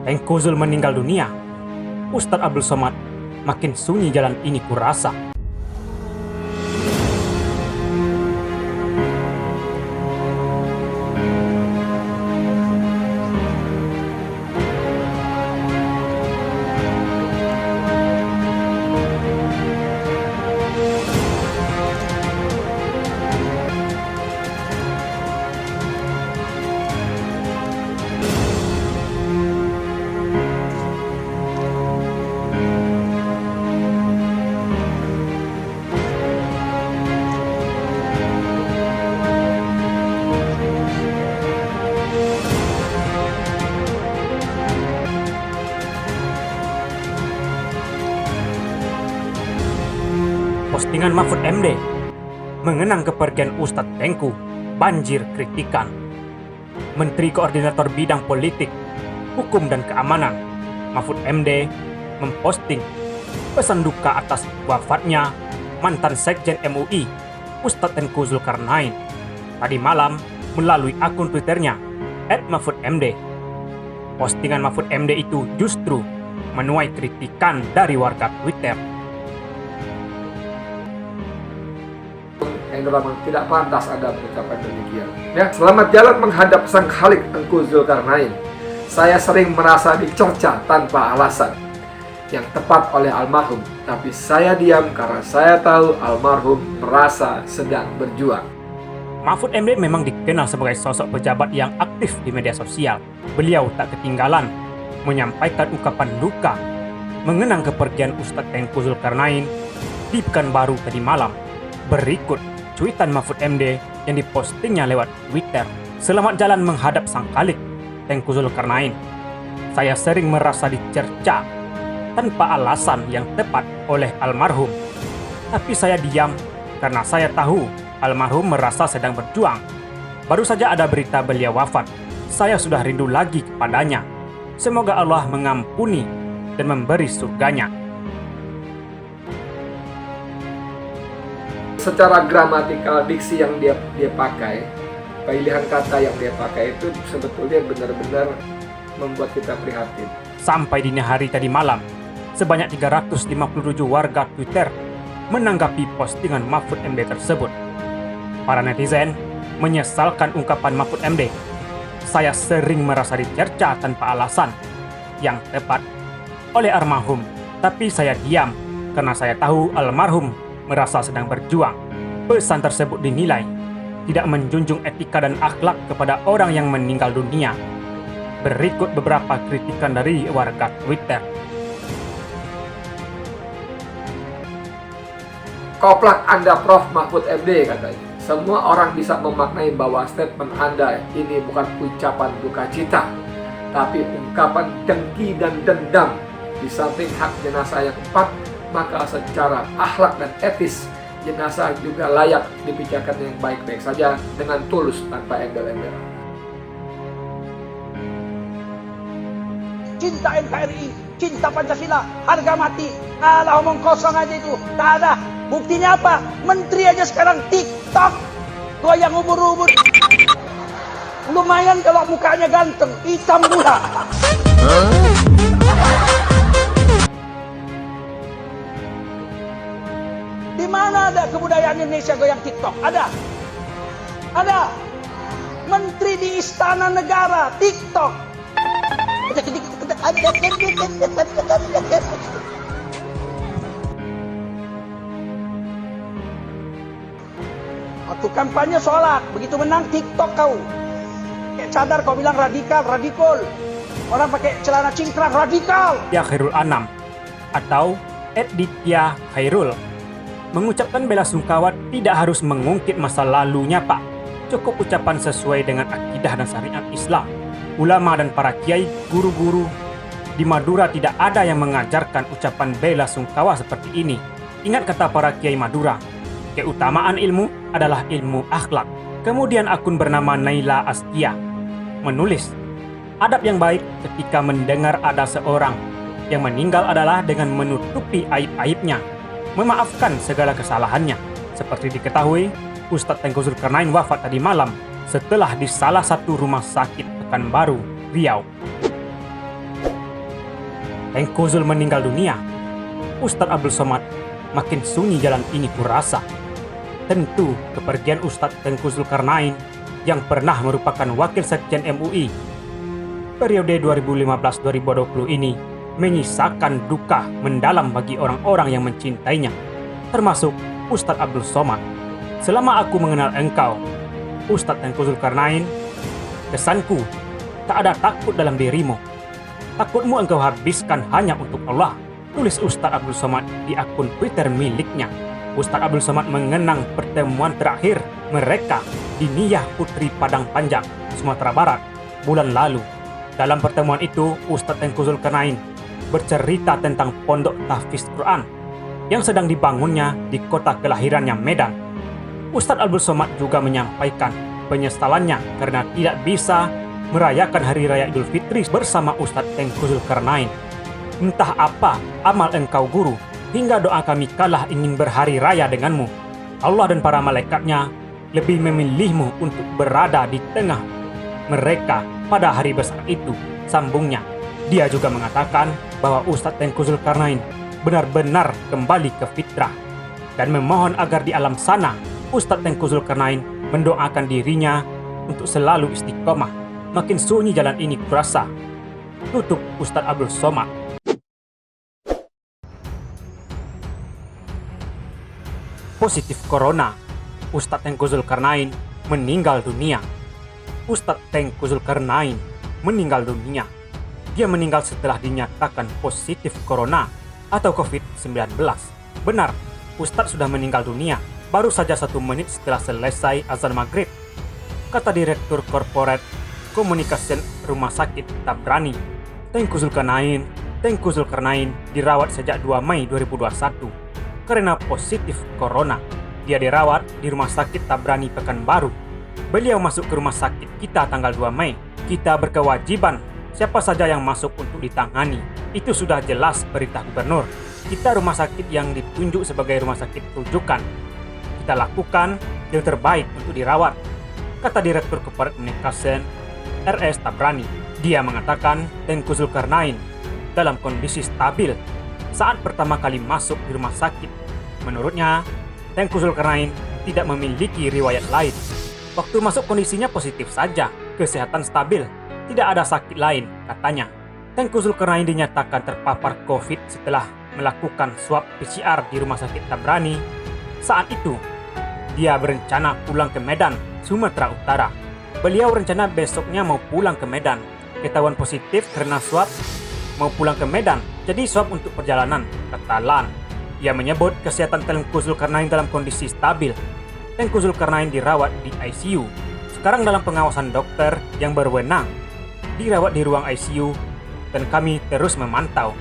Tengku Zul meninggal dunia, Ustadz Abdul Somad, makin sunyi jalan ini kurasa. Postingan Mahfud MD mengenang kepergian Ustadz Tengku banjir kritikan. Menteri Koordinator Bidang Politik, Hukum dan Keamanan Mahfud MD memposting pesan duka atas wafatnya mantan Sekjen MUI Ustadz Tengku Zulkarnain tadi malam melalui akun Twitternya @mahfudmd. Postingan Mahfud MD itu justru menuai kritikan dari warga Twitter. Yang memang tidak pantas ada mengucapkan demikian. Ya, selamat jalan menghadap Sang Khalik Tengku Zulkarnain. Saya sering merasa dicerca tanpa alasan yang tepat oleh almarhum, tapi saya diam karena saya tahu almarhum merasa sedang berjuang. Mahfud MD memang dikenal sebagai sosok pejabat yang aktif di media sosial. Beliau tak ketinggalan menyampaikan ungkapan duka mengenang kepergian Ustadz Tengku Zulkarnain di Pekanbaru tadi malam. Berikut cuitan Mahfud MD yang dipostingnya lewat Twitter. Selamat jalan menghadap Sang Khalik Tengku Zulkarnain. Saya sering merasa dicerca tanpa alasan yang tepat oleh almarhum, tapi saya diam karena saya tahu almarhum merasa sedang berjuang. Baru saja ada berita beliau wafat. Saya sudah rindu lagi kepadanya. Semoga Allah mengampuni dan memberi surganya. Secara gramatikal diksi yang dia pakai, pilihan kata yang dia pakai itu sebetulnya benar-benar membuat kita prihatin. Sampai dini hari tadi malam, sebanyak 357 warga Twitter menanggapi postingan Mahfud MD tersebut. Para netizen menyesalkan ungkapan Mahfud MD. Saya sering merasa dicerca tanpa alasan yang tepat oleh almarhum, tapi saya diam karena saya tahu almarhum merasa sedang berjuang. Pesan tersebut dinilai tidak menjunjung etika dan akhlak kepada orang yang meninggal dunia. Berikut beberapa kritikan dari warga Twitter. Koplak Anda Prof. Mahfud MD, katanya. Semua orang bisa memaknai bahwa statement Anda ini bukan ucapan duka cita, tapi ungkapan dengki dan dendam. Di samping hak jenazah yang tepat, maka secara akhlak dan etis, jenazah juga layak dipikirkan yang baik-baik saja dengan tulus tanpa embel-embel. Cinta NKRI, cinta Pancasila, harga mati. Alah, omong kosong aja itu, tak ada. Buktinya apa? Menteri aja sekarang TikTok, goyang ubur-ubur. Lumayan kalau mukanya ganteng, hitam pula. Di mana ada kebudayaan Indonesia goyang TikTok? Ada. Ada. Menteri di istana negara TikTok. Waktu kampanye sholat, begitu menang TikTok kau. Kayak cadar kau bilang radikal, radikal. Orang pakai celana cingkrang, radikal. Ya Khairul Anam atau Ditya Khairul mengucapkan bela sungkawa tidak harus mengungkit masa lalunya, Pak. Cukup ucapan sesuai dengan akidah dan syariat Islam. Ulama dan para kiai, guru-guru di Madura tidak ada yang mengajarkan ucapan bela sungkawa seperti ini. Ingat kata para kiai Madura, keutamaan ilmu adalah ilmu akhlak. Kemudian akun bernama Naila Astia menulis, adab yang baik ketika mendengar ada seorang yang meninggal adalah dengan menutupi aib-aibnya, memaafkan segala kesalahannya. Seperti diketahui, Ustadz Tengku Zulkarnain wafat tadi malam setelah di salah satu rumah sakit Pekanbaru, Riau. Tengku Zul meninggal dunia. Ustadz Abdul Somad, makin sunyi jalan ini kurasa. Tentu kepergian Ustadz Tengku Zulkarnain yang pernah merupakan wakil sekjen MUI periode 2015-2020 ini menyisakan duka mendalam bagi orang-orang yang mencintainya, termasuk Ustadz Abdul Somad. Selama aku mengenal engkau, Ustadz Tengku Zulkarnain, kesanku tak ada takut dalam dirimu. Takutmu engkau habiskan hanya untuk Allah, tulis Ustadz Abdul Somad di akun Twitter miliknya. Ustadz Abdul Somad mengenang pertemuan terakhir mereka di Niyah Putri Padang Panjang, Sumatera Barat, bulan lalu. Dalam pertemuan itu, Ustadz Tengku Zulkarnain bercerita tentang pondok tahfiz Quran yang sedang dibangunnya di kota kelahirannya, Medan. Ustadz Abdul Somad juga menyampaikan penyesalannya karena tidak bisa merayakan Hari Raya Idul Fitri bersama Ustadz Tengku Zulkarnain. Entah apa amal engkau guru, hingga doa kami kalah ingin berhari raya denganmu. Allah dan para malaikatnya lebih memilihmu untuk berada di tengah mereka pada hari besar itu, sambungnya. Dia juga mengatakan bahwa Ustadz Tengku Zulkarnain benar-benar kembali ke fitrah dan memohon agar di alam sana Ustadz Tengku Zulkarnain mendoakan dirinya untuk selalu istiqomah. Makin sunyi jalan ini kurasa, tutup Ustadz Abdul Somad. Positif Corona, Ustadz Tengku Zulkarnain meninggal dunia. Ustadz Tengku Zulkarnain meninggal dunia. Dia meninggal setelah dinyatakan positif Corona atau COVID-19. Benar, Ustadz sudah meninggal dunia baru saja 1 menit setelah selesai azan maghrib, kata Direktur Korporat Komunikasi Rumah Sakit Tabrani. Tengku Zulkarnain dirawat sejak 2 Mei 2021 karena positif corona. Dia dirawat di Rumah Sakit Tabrani Pekanbaru. Beliau masuk ke rumah sakit kita tanggal 2 Mei. Kita berkewajiban siapa saja yang masuk untuk ditangani. Itu sudah jelas perintah gubernur. Kita rumah sakit yang ditunjuk sebagai rumah sakit rujukan. Kita lakukan yang terbaik untuk dirawat, kata Direktur Korporat Komunikasi RS Tabrani. Dia mengatakan Tengku Zulkarnain dalam kondisi stabil saat pertama kali masuk di rumah sakit. Menurutnya, Tengku Zulkarnain tidak memiliki riwayat lain. Waktu masuk kondisinya positif saja, kesehatan stabil, tidak ada sakit lain, katanya. Tengku Zulkarnain dinyatakan terpapar COVID setelah melakukan swab PCR di Rumah Sakit Tabrani. Saat itu, dia berencana pulang ke Medan, Sumatera Utara. Beliau rencana besoknya mau pulang ke Medan. Ketahuan positif karena swab, mau pulang ke Medan, jadi swab untuk perjalanan, kata Lan. Ia menyebut kesehatan Tengku Zulkarnain dalam kondisi stabil. Tengku Zulkarnain dirawat di ICU. Sekarang dalam pengawasan dokter yang berwenang. Dirawat di ruang ICU dan kami terus memantau.